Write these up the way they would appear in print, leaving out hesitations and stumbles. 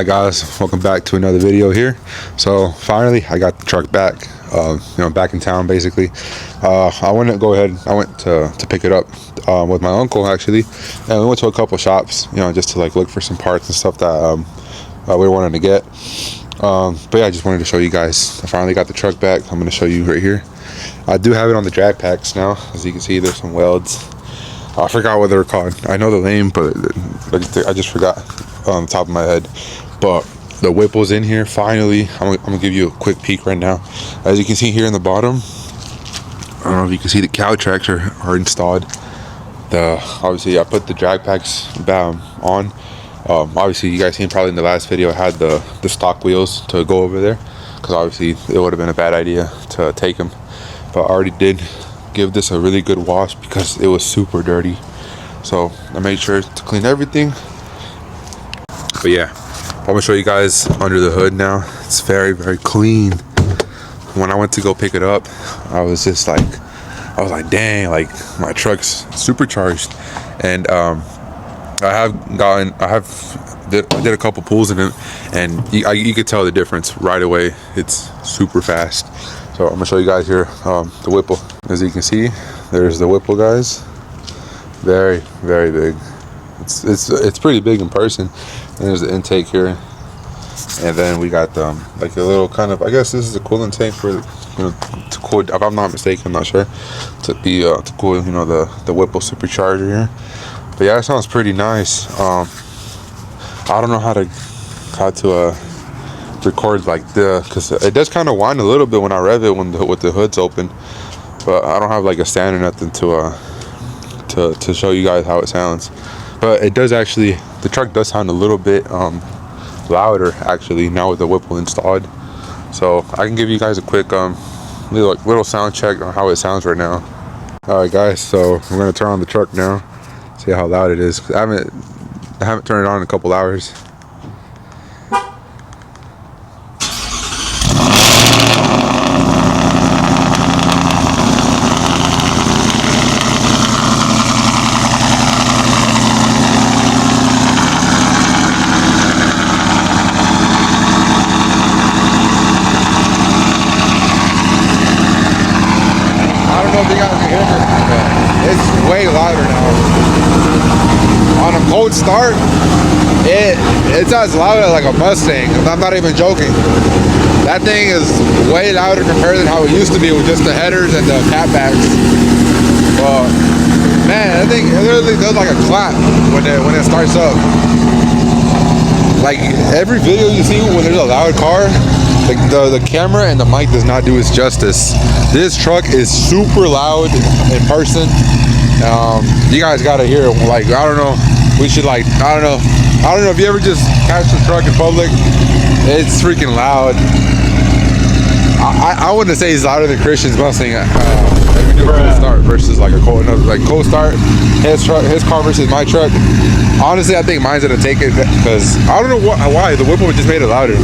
Alright guys, welcome back to another video here. So finally I got the truck back, back in town basically. I went to pick it up with my uncle actually, and we went to a couple shops, just to like look for some parts and stuff that we wanted to get. But yeah, I just wanted to show you guys. I finally got the truck back. I'm going to show you right here. I do have it on the drag packs now. As you can see, there's some welds. I forgot what they're called. I know the name, but I just forgot on the top of my head. But the Whipple's in here finally. I'm gonna give you a quick peek right now. As you can see here in the bottom, I don't know if you can see the cow tracks are installed. Obviously I put the drag packs on. Obviously you guys seen probably in the last video I had the stock wheels to go over there, because obviously it would have been a bad idea to take them. But I already did give this a really good wash because it was super dirty. So I made sure to clean everything. But yeah, I'm gonna show you guys under the hood now. It's very, very clean. When I went to go pick it up, I was like, dang, like my truck's supercharged. And I did a couple pulls in it, and you could tell the difference right away. It's super fast. So I'm gonna show you guys here the Whipple. As you can see, there's the Whipple, guys. Very, very big. It's pretty big in person. And there's the intake here, and then we got like a little kind of, I guess this is a coolant tank for to cool, if I'm not mistaken, I'm not sure, to cool the Whipple supercharger here. But yeah, it sounds pretty nice. I don't know how to record like because it does kind of whine a little bit when I rev it with the hood's open, but I don't have like a stand or nothing to show you guys how it sounds. But it does actually, the truck does sound a little bit louder actually now with the Whipple installed. So I can give you guys a quick little sound check on how it sounds right now. Alright guys, so we're gonna turn on the truck now, see how loud it is. I haven't turned it on in a couple hours. It's way louder now. On a cold start, it's as loud as like a Mustang. I'm not even joking. That thing is way louder compared to how it used to be with just the headers and the catbacks. But man, that thing literally does like a clap when it starts up. Like every video you see when there's a loud car, the camera and the mic does not do its justice. This truck is super loud in person. You guys gotta hear it. Like, I don't know, I don't know if you ever just catch the truck in public. It's freaking loud. I wouldn't say it's louder than Christian's Mustang. Like we do a cold start versus like a cold start. His car versus my truck. Honestly, I think mine's gonna take it because I don't know why the Whipple just made it louder.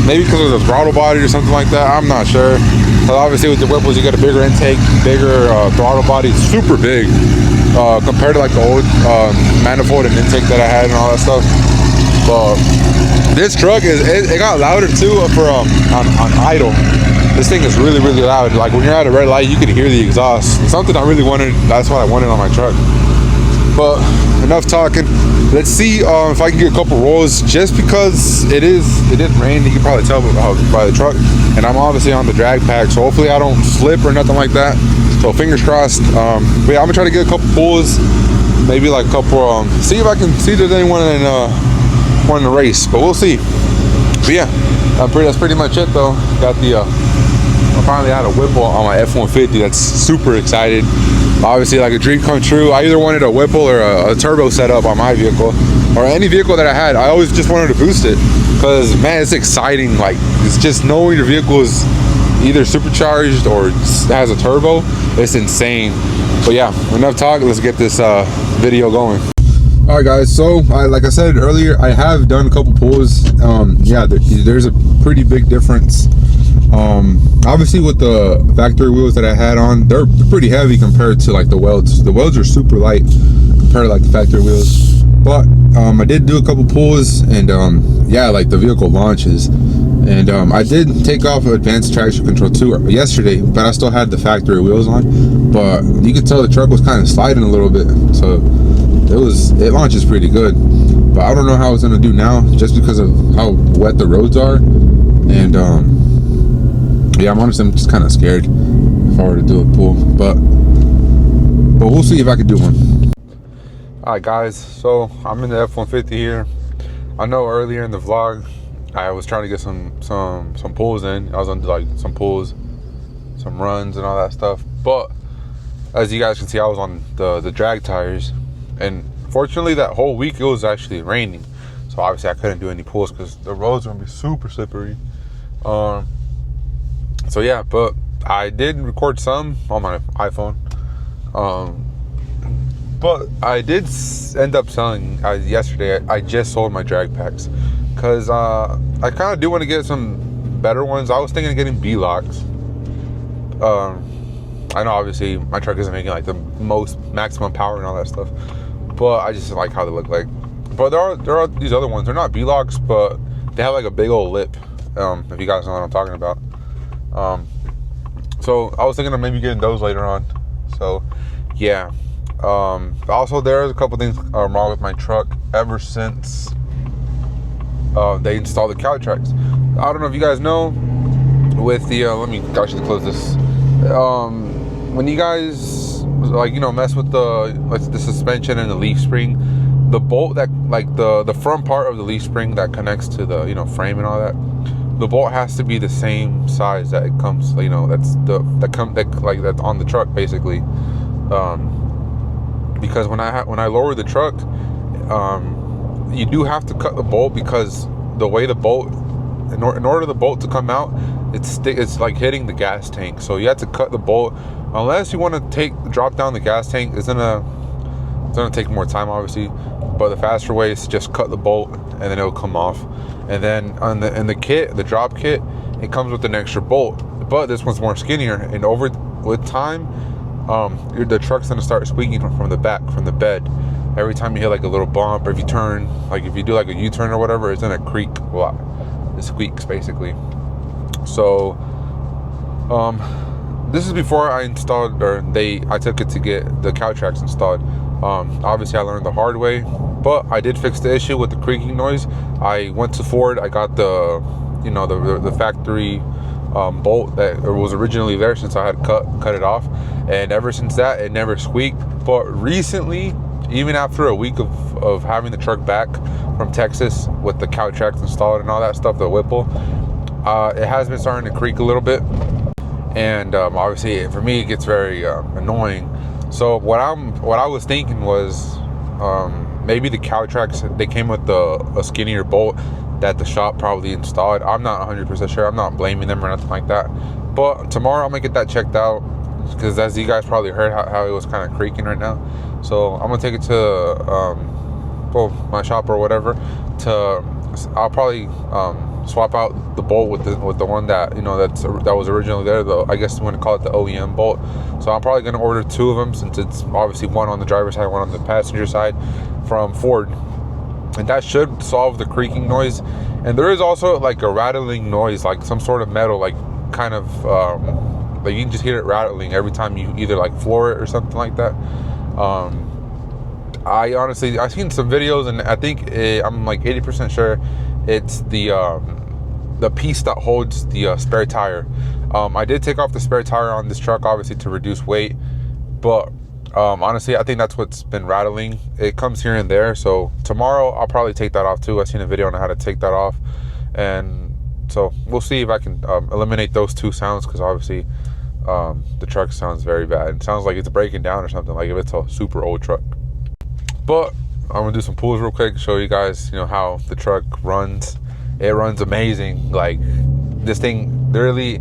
Maybe because of the throttle body or something like that. I'm not sure. But obviously with the Whipples you get a bigger intake, bigger throttle body, super big compared to like the old manifold and intake that I had and all that stuff. But this truck it got louder too on idle. This thing is really, really loud. Like when you're at a red light, you can hear the exhaust. It's something I really wanted. That's what I wanted on my truck. But enough talking. Let's see if I can get a couple rolls, just because it is rain. You can probably tell by the truck, and I'm obviously on the drag pack, so hopefully I don't slip or nothing like that. So fingers crossed. But yeah, I'm gonna try to get a couple pulls, maybe like a couple. See if I can see if there's anyone in the race, but we'll see. But yeah, that's pretty much it though. Got I finally had a Whipple on my F-150. That's super excited. Obviously, like a dream come true. I either wanted a Whipple or a turbo setup on my vehicle, or any vehicle that I had. I always just wanted to boost it because man, it's exciting. Like it's just knowing your vehicle is either supercharged or has a turbo. It's insane. But yeah, enough talk. Let's get this video going. All right, guys. So like I said earlier, I have done a couple pulls. Yeah, there's a pretty big difference. Obviously with the factory wheels that I had on, they're pretty heavy compared to like the welds. The welds are super light compared to like the factory wheels. But I did do a couple pulls, and yeah, like the vehicle launches, and I did take off advanced traction control too yesterday, but I still had the factory wheels on, but you could tell the truck was kind of sliding a little bit, so it launches pretty good. But I don't know how it's gonna do now, just because of how wet the roads are, and yeah, I'm just kind of scared if I were to do a pull, but we'll see if I could do one. Alright guys, so I'm in the F-150 here. I know earlier in the vlog I was trying to get some pulls in. I was on like some pulls, some runs and all that stuff, but as you guys can see, I was on the drag tires, and fortunately that whole week it was actually raining, so obviously I couldn't do any pulls because the roads are gonna be super slippery. So yeah, but I did record some on my iPhone. But I did end up selling yesterday. I just sold my drag packs because I kind of do want to get some better ones. I was thinking of getting B-locks. I know obviously my truck isn't making like the most maximum power and all that stuff, but I just like how they look like. But there are these other ones. They're not B-locks, but they have like a big old lip. If you guys know what I'm talking about. So I was thinking of maybe getting those later on. So yeah. Also there's a couple things wrong with my truck ever since they installed the cow tracks. I don't know if you guys know with the I should close this. When you guys like mess with the suspension and the leaf spring, the bolt that like the front part of the leaf spring that connects to the frame and all that, the bolt has to be the same size that it comes, that's that's on the truck basically. Because when I lower the truck, you do have to cut the bolt, because the way the bolt, in order the bolt to come out, it's like hitting the gas tank. So you have to cut the bolt, unless you want to drop down the gas tank. It's gonna take more time obviously, but the faster way is to just cut the bolt and then it'll come off. And then in the kit, the drop kit, it comes with an extra bolt, but this one's more skinnier, and with time, the truck's gonna start squeaking from the back, from the bed. Every time you hit like a little bump, or if you turn, like if you do like a U-turn or whatever, it's gonna creak a lot. It squeaks basically. So this is before I installed, or I took it to get the cow tracks installed. Obviously I learned the hard way, but I did fix the issue with the creaking noise. I went to Ford, I got the the factory bolt that was originally there, since I had cut it off, and ever since that it never squeaked. But recently, even after a week of having the truck back from Texas with the cow tracks installed and all that stuff, the Whipple, it has been starting to creak a little bit, and obviously for me it gets very annoying. So what I was thinking was maybe the cow tracks, they came with a skinnier bolt that the shop probably installed. I'm not 100% sure. I'm not blaming them or nothing like that. But tomorrow I'm gonna get that checked out, because as you guys probably heard how it was kind of creaking right now. So I'm gonna take it to my shop or whatever. I'll probably swap out the bolt with the one that that was originally there. Though I guess you want to call it the OEM bolt. So I'm probably gonna order 2 of them, since it's obviously one on the driver's side, one on the passenger side, from Ford. And that should solve the creaking noise. And there is also like a rattling noise, like some sort of metal, like kind of like you can just hear it rattling every time you either like floor it or something like that. I've seen some videos, and I think I'm like 80% sure it's the piece that holds the spare tire. I did take off the spare tire on this truck, obviously to reduce weight, but honestly I think that's what's been rattling. It comes here and there. So tomorrow I'll probably take that off too. I've seen a video on how to take that off, and so we'll see if I can eliminate those 2 sounds, because obviously the truck sounds very bad. It sounds like it's breaking down or something, like if it's a super old truck. But I'm gonna do some pulls real quick, show you guys how the truck runs. It runs amazing. Like this thing literally,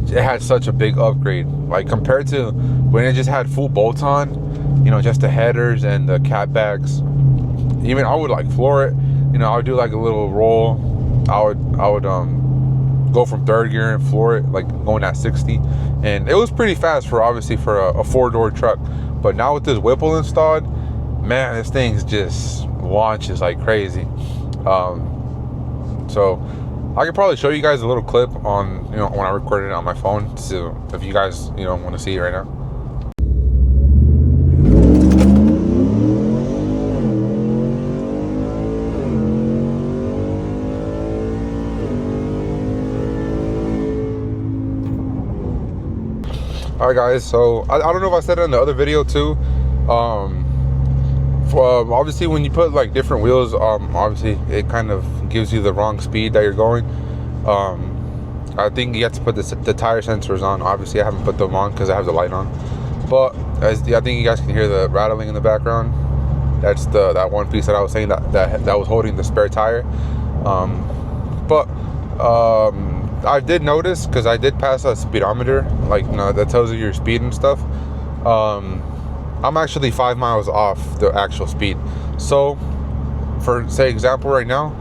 it had such a big upgrade, like compared to when it just had full bolts on, just the headers and the cat bags. Even I would like floor it, I would do like a little roll. I would go from 3rd gear and floor it, like going at 60, and it was pretty fast for obviously for a 4-door truck. But now with this Whipple installed, man, this thing's just launches like crazy. So I could probably show you guys a little clip on, you know, when I recorded it on my phone, so if you guys, you know, want to see it right now. Alright guys, so I don't know if I said it in the other video too. Obviously when you put like different wheels, obviously it kind of gives you the wrong speed that you're going. I think you have to put the tire sensors on. Obviously I haven't put them on because I have the light on, but I think you guys can hear the rattling in the background. That's that one piece that I was saying that was holding the spare tire. I did notice, because I did pass a speedometer, like, you know, that tells you your speed and stuff. I'm actually 5 miles off the actual speed. So for say example right now,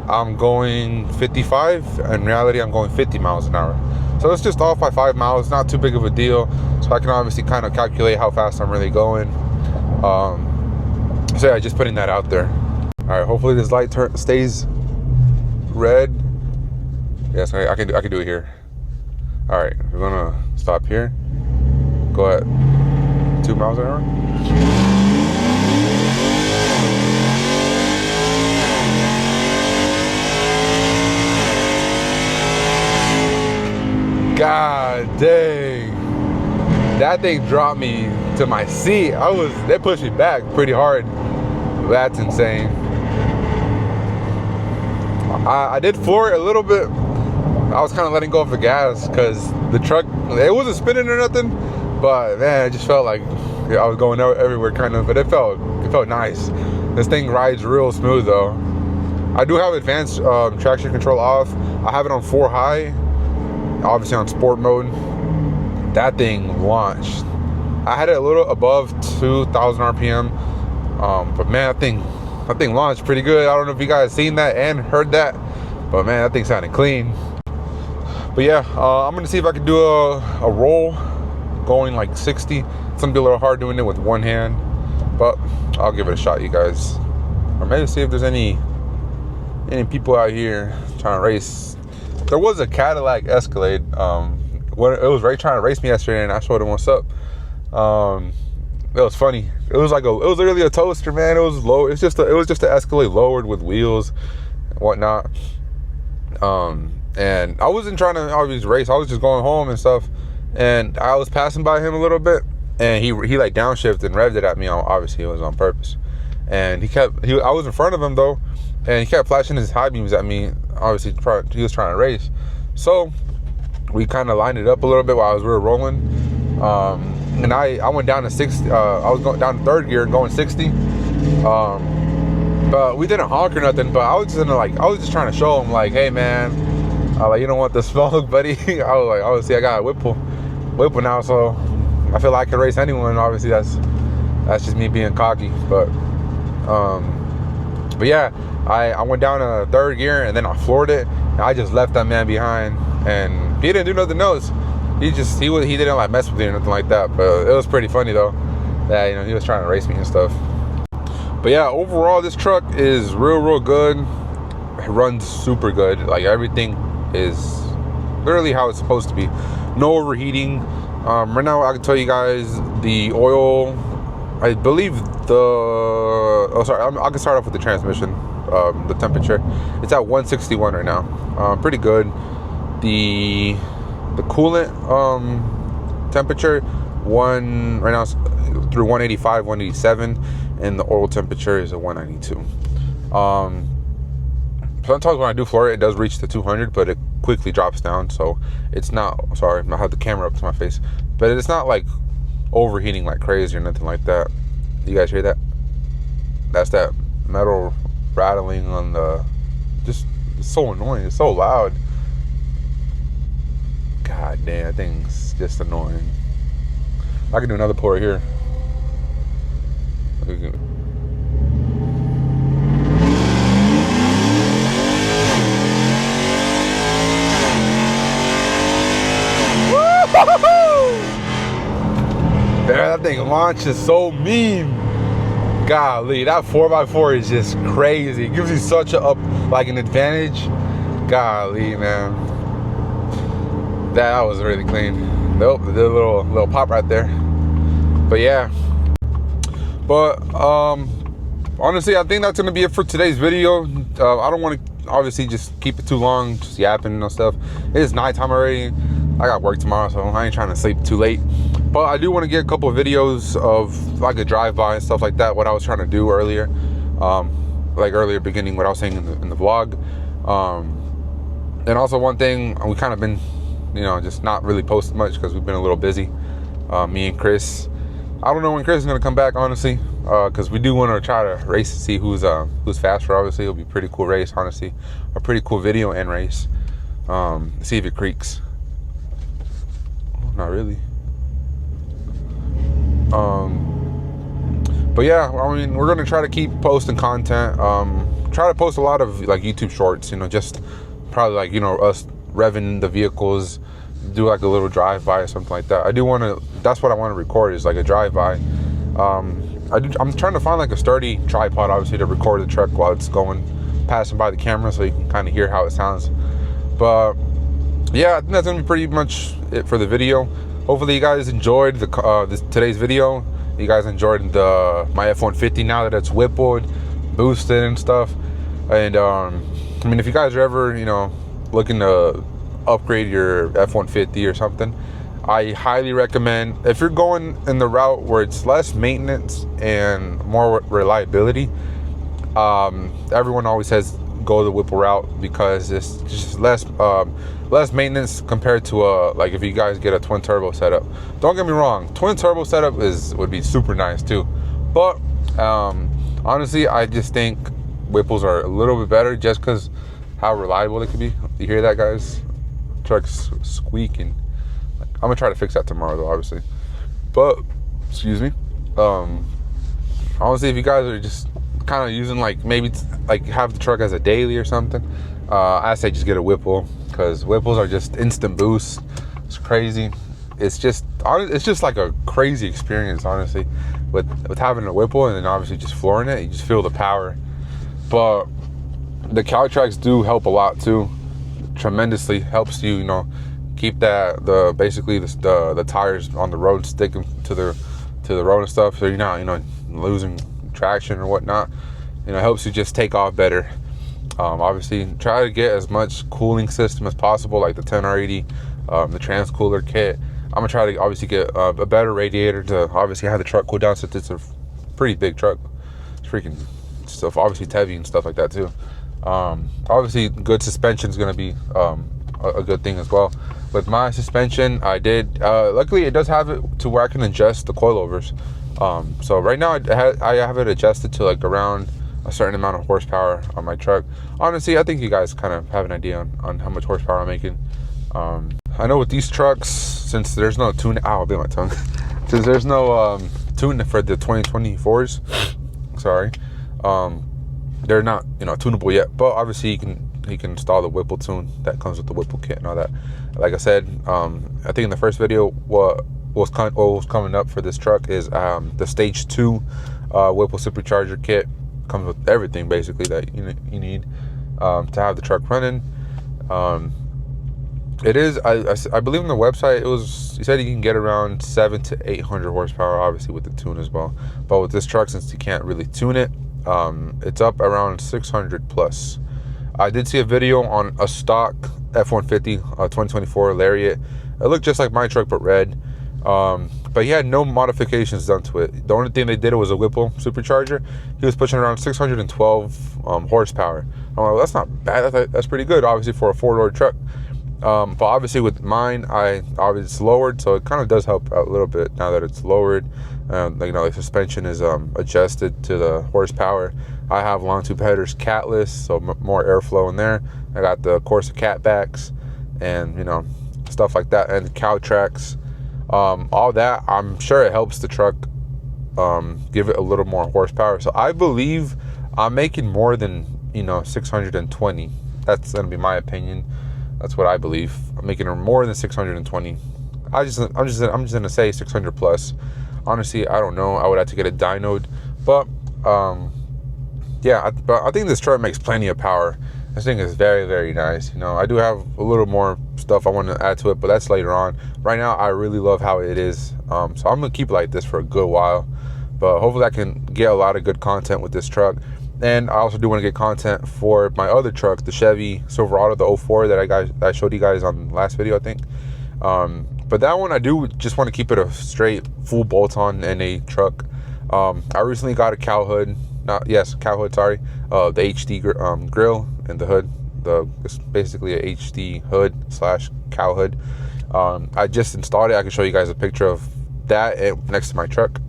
I'm going 55. In reality I'm going 50 miles an hour. So it's just off by 5 miles, not too big of a deal. So I can obviously kind of calculate how fast I'm really going. So yeah, just putting that out there. All right, hopefully this light stays red. Yes, I can do it here. All right, we're gonna stop here. Go at 2 miles an hour. God dang, that thing dropped me to my seat. They pushed me back pretty hard. That's insane. I did floor it a little bit. I was kind of letting go of the gas because the truck, it wasn't spinning or nothing, but man, it just felt like I was going everywhere kind of, but it felt nice. This thing rides real smooth though. I do have advanced traction control off. I have it on 4 high, obviously on sport mode. That thing launched. I had it a little above 2,000 RPM, but man, that thing launched pretty good. I don't know if you guys seen that and heard that, but man, that thing sounded clean. But yeah, I'm gonna see if I can do a roll going like 60. It's gonna be a little hard doing it with one hand, but I'll give it a shot, you guys. Or maybe see if there's any people out here trying to race. There was a Cadillac Escalade. It was trying to race me yesterday, and I showed him what's up. It was funny. It was literally a toaster, man. It was low. It was just an Escalade lowered with wheels and whatnot. And I wasn't trying to obviously race. I was just going home and stuff. And I was passing by him a little bit, and he like downshifted and revved it at me. Obviously, it was on purpose. And I was in front of him though, and he kept flashing his high beams at me. Obviously, he was trying to race. So we kind of lined it up a little bit while we were rolling. And I went down to 60. I was going down to 3rd gear, going 60. But we didn't honk or nothing. But I was just trying to show him, like, hey man, you don't want the smoke, buddy. I was like, obviously I got a Whipple now, so I feel like I can race anyone. Obviously that's just me being cocky. But yeah, I went down to 3rd gear, and then I floored it, and I just left that man behind, and he didn't do nothing else. He didn't like mess with me or nothing like that. But it was pretty funny though that, you know, he was trying to race me and stuff. But yeah, overall this truck is real good. It runs super good. Like, everything is literally how it's supposed to be. No overheating. Right now I can tell you guys the oil, I believe I can start off with the transmission. The temperature, it's at 161 right now. Pretty good. The coolant temperature right now is through 185, 187, and the oil temperature is at 192. Sometimes when I do floor it does reach to 200, but it quickly drops down, so it's not, sorry, I have the camera up to my face, but it's not like overheating like crazy or nothing like that. You guys hear that? That's that metal rattling on the, just, it's so annoying. It's so loud. God damn, that thing's just annoying. I can do another pour here. Man, that thing launches so mean. Golly, that 4x4 is just crazy. It gives you such an advantage. Golly, man. That was really clean. Nope, the little pop right there. But yeah. But honestly, I think that's gonna be it for today's video. I don't want to obviously just keep it too long, just yapping and stuff. It is nighttime already. I got work tomorrow, so I ain't trying to sleep too late. But I do want to get a couple of videos of like a drive-by and stuff like that, what I was trying to do earlier, like earlier beginning what I was saying in the vlog. And also one thing, we kind of been, just not really posting much because we've been a little busy, me and Chris. I don't know when Chris is going to come back, honestly, because we do want to try to race to see who's faster. Obviously, it'll be a pretty cool race, honestly, a pretty cool video and race. See if it creaks. Not really. But yeah, I mean, we're gonna try to keep posting content. Try to post a lot of like YouTube shorts, just probably like us revving the vehicles, do like a little drive-by or something like that. That's what I want to record, is like a drive-by. I'm trying to find like a sturdy tripod, obviously, to record the truck while it's passing by the camera, so you can kind of hear how it sounds. But yeah, I think that's gonna be pretty much it for the video. Hopefully you guys enjoyed today's video. You guys enjoyed my F-150 now that it's whippled, boosted and stuff. And I mean, if you guys are ever looking to upgrade your F-150 or something, I highly recommend, if you're going in the route where it's less maintenance and more reliability, everyone always says go the Whipple route because it's just less maintenance compared to like if you guys get a twin turbo setup. Don't get me wrong, twin turbo setup would be super nice too, but honestly, I just think Whipples are a little bit better just because how reliable they can be. You hear that, guys? Truck's squeaking. I'm gonna try to fix that tomorrow though, obviously. But excuse me. Honestly, if you guys are just kind of using maybe have the truck as a daily or something, I say just get a Whipple, because Whipples are just instant boost. It's crazy. It's just like a crazy experience, honestly, with having a Whipple and then obviously just flooring it. You just feel the power. But the cow tracks do help a lot too. Tremendously helps you, keep basically the tires on the road sticking to the road and stuff, so you're not losing traction or whatnot. It helps you just take off better. Obviously try to get as much cooling system as possible, like the 10R80, the trans cooler kit. I'm gonna try to obviously get a better radiator to obviously have the truck cool down, since it's a pretty big truck. It's freaking stuff, obviously it's heavy and stuff like that too. Obviously good suspension is gonna be a good thing as well. With my suspension, I did luckily it does have it to where I can adjust the coilovers. So right now I have it adjusted to like around a certain amount of horsepower on my truck. Honestly, I think you guys kind of have an idea on how much horsepower I'm making. I know with these trucks, since there's no tune, I'll be my tongue. Since there's no tune for the 2024s, sorry, they're not tunable yet. But obviously you can install the Whipple tune that comes with the Whipple kit and all that. Like I said, I think in the first video, what was coming up for this truck is the stage 2 Whipple supercharger kit. Comes with everything basically that you need to have the truck running. It is, I believe on the website you said you can get around 700 to 800 horsepower, obviously with the tune as well. But with this truck, since you can't really tune it, it's up around 600 plus. I did see a video on a stock F-150 2024 Lariat. It looked just like my truck but red. But he had no modifications done to it. The only thing they did was a Whipple supercharger. He was pushing around 612 horsepower. I'm like, well, that's not bad. That's pretty good, obviously, for a 4-door truck. But obviously with mine, it's lowered, so it kind of does help out a little bit now that it's lowered. The suspension is adjusted to the horsepower. I have long tube headers catless, so more airflow in there. I got the Corsa cat backs and stuff like that, and the cow tracks. All that, I'm sure it helps the truck give it a little more horsepower. So I believe I'm making more than 620. That's gonna be my opinion. That's what I believe. I'm making more than 620. I'm just gonna say 600 plus. Honestly, I don't know. I would have to get a dynoed, but Yeah, but I think this truck makes plenty of power. This thing is very, very nice. You know, I do have a little more stuff I want to add to it, but that's later on. Right now, I really love how it is. So I'm gonna keep it like this for a good while. But hopefully, I can get a lot of good content with this truck. And I also do want to get content for my other truck, the Chevy Silverado, the 04 that I showed you guys on the last video, I think. But that one, I do just want to keep it a straight full bolt-on NA truck. I recently got a cow hood. Cow hood, sorry. The HD grill and the hood. It's basically a HD hood / cow hood. I just installed it. I can show you guys a picture of that next to my truck.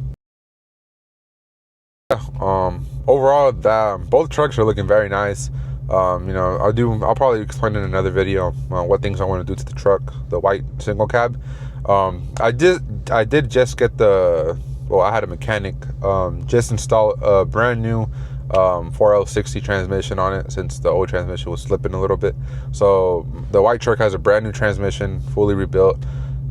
Overall, both trucks are looking very nice. You know, I'll probably explain in another video what things I want to do to the truck, the white single cab. I did just get I had a mechanic just install a brand new 4L60 transmission on it, since the old transmission was slipping a little bit. So the white truck has a brand new transmission, fully rebuilt.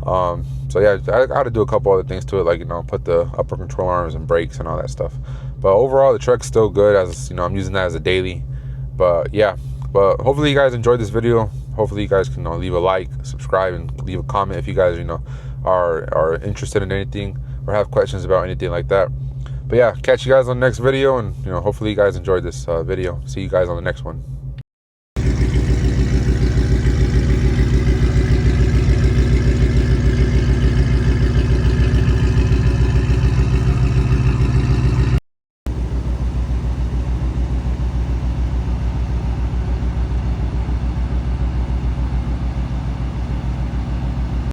So yeah, I got to do a couple other things to it, like, you know, put the upper control arms and brakes and all that stuff. But overall, the truck's still good, as you know, I'm using that as a daily. But yeah, but hopefully you guys enjoyed this video. Hopefully you guys can leave a like, subscribe, and leave a comment if you guys, you know, are interested in anything or have questions about anything like that. But yeah, catch you guys on the next video, and you know, hopefully you guys enjoyed this video. See you guys on the next one.